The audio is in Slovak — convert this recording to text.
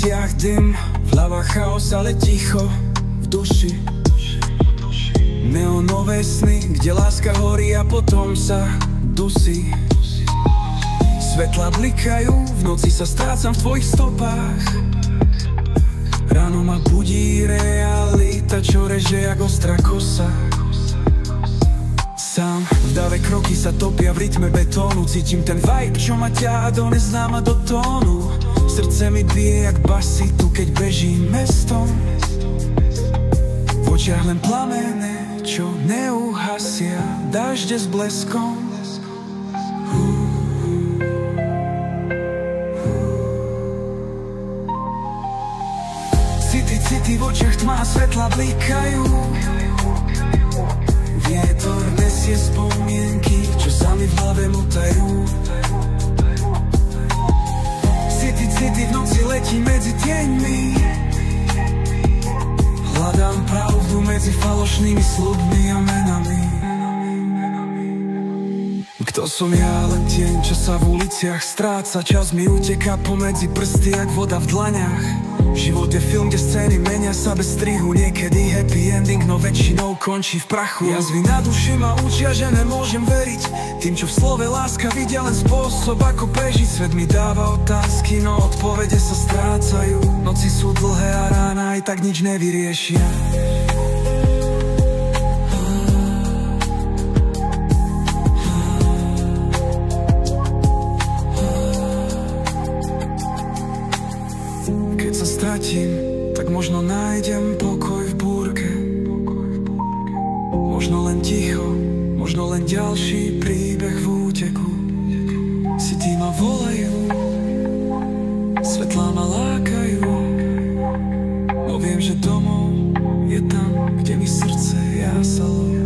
uliciach dym, v hlavách chaos, ale ticho v duši. Neonové sny, kde láska horí a potom sa dusí. Svetla blikajú, v noci sa strácam v tvojich stopách. Ráno ma budí realita, čo reže jak ostrá kosa. Sám v dave kroky sa topia v rytme betónu. Cítim ten vibe, čo ma ťahá do neznáma, do tónu. Srdce mi bije jak basy tu, keď bežím mestom. V očiach len plamene, čo neuhasia dažde s bleskom. City, v očiach tma, svetla blikajú. Vietor nesie spomienky, čo sa mi v hlave motajú. City, v noci letí medzi tieňmi. Hľadám pravdu medzi falošnými sľubmi a menami. Kto som ja, len tieň, čo sa v uliciach stráca. Čas mi uteká pomedzi prsty, jak voda v dlaňach. Život je film, kde scény menia sa bez strihu. Niekedy happy ending, no väčšinou končí v prachu. Jazvy na duši ma učia, že nemôžem veriť tým, čo v slove láska vidia len spôsob, ako prežiť. Svet mi dáva otázky, no odpovede sa strácajú. Noci sú dlhé a rána aj tak nič nevyriešia. Stratím, tak možno nájdem pokoj v búrke. Možno len ticho, možno len ďalší príbeh v úteku. City ma volajú, svetlá ma lákajú, no viem, že domov je tam, kde mi srdce jásalo.